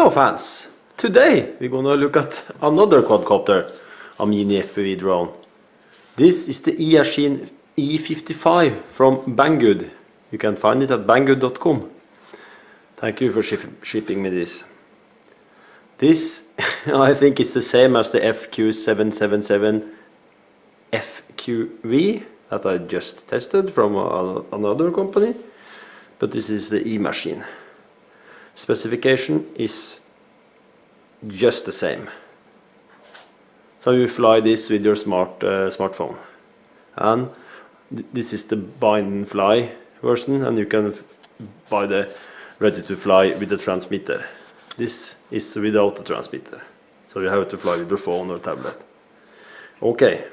Hello fans! Today we're gonna look at another quadcopter, a mini FPV drone. This is the Eachine E55 from Banggood. You can find it at banggood.com. Thank you for shipping me this. This I think is the same as the FQ777 FQV that I just tested from another company, but this is the E-machine. Specification is just the same. So you fly this with your smartphone, and this is the bind and fly version, and you can buy the ready to fly with the transmitter. This is without the transmitter, so you have to fly with your phone or tablet. Okay,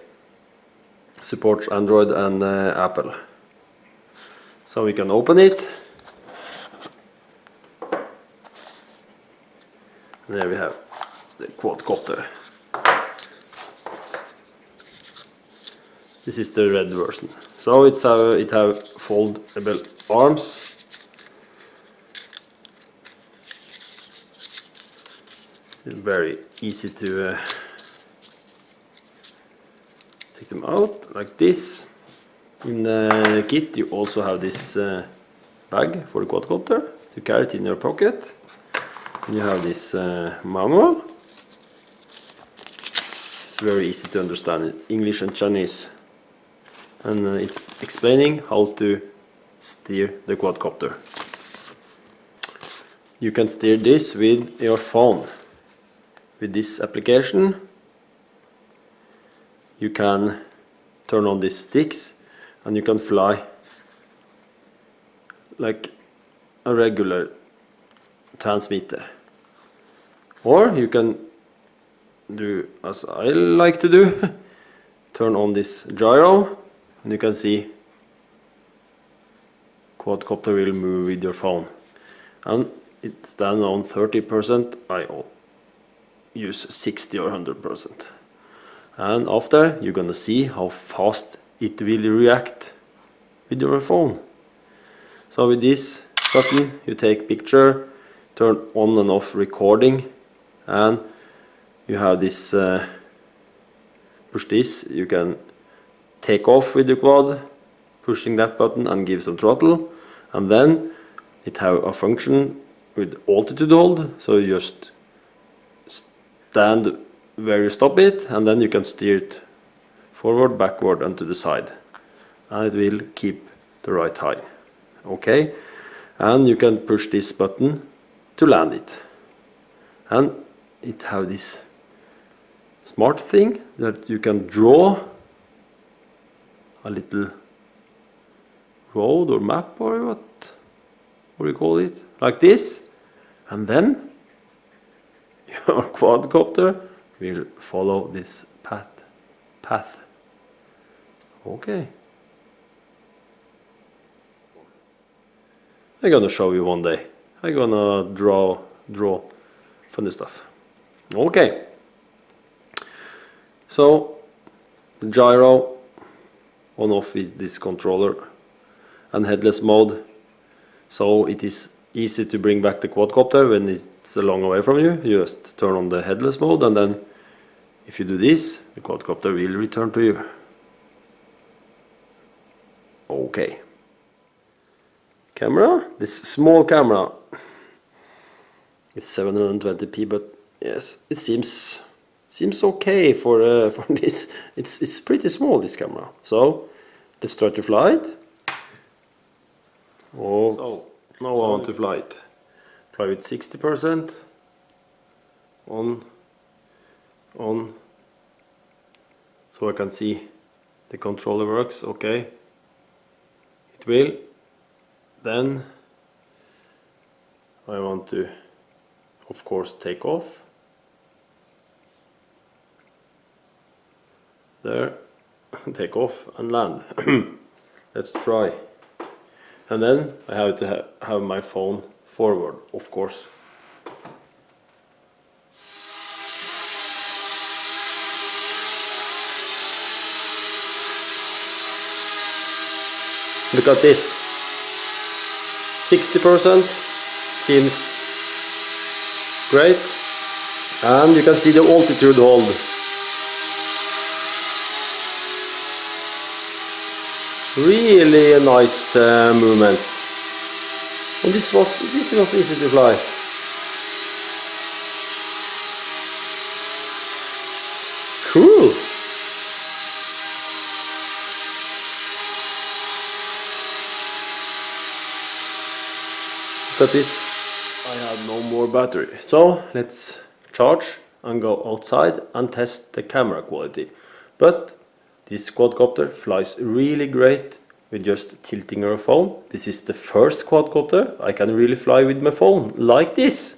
supports Android and Apple. So we can open it. There we have the quadcopter. This is the red version. So it have foldable arms. It's very easy to take them out like this. In the kit you also have this bag for the quadcopter to carry it in your pocket. You have this manual. It's very easy to understand in English and Chinese, and it's explaining how to steer the quadcopter. You can steer this with your phone. With this application you can turn on these sticks and you can fly like a regular transmitter, or you can do as I like to do, turn on this gyro, and you can see quadcopter will move with your phone, and it's done on 30%. I use 60 or 100%, and after you're gonna see how fast it will react with your phone. So with this button you take picture, turn on and off recording, and you have this push this, you can take off with the quad, pushing that button and give some throttle, and then it have a function with altitude hold, so you just stand where you stop it, and then you can steer it forward, backward and to the side, and it will keep the right height. Okay, and you can push this button to land it, and it have this smart thing that you can draw a little road or map, or what do you call it, like this, and then your quadcopter will follow this path. Okay, I'm gonna show you one day. I'm gonna draw funny stuff. Okay, so the gyro on off with this controller, and headless mode, so it is easy to bring back the quadcopter when it's a long way from you. You just turn on the headless mode, and then if you do this, the quadcopter will return to you. Okay, camera, this small camera, it's 720p, but yes, it seems okay for this. It's pretty small, this camera. So let's try to fly it. Oh, so now I want to fly it. Fly with 60% on, so I can see the controller works. Okay, it will. Then I want to, of course, take off. There, take off and land. Let's try. And then I have to have my phone forward, of course. Look at this. 60% seems great. And you can see the altitude hold. Really nice movements. And this was easy to fly. Cool. Look at this. I have no more battery. So let's charge and go outside and test the camera quality. But this quadcopter flies really great with just tilting your phone. This is the first quadcopter I can really fly with my phone like this.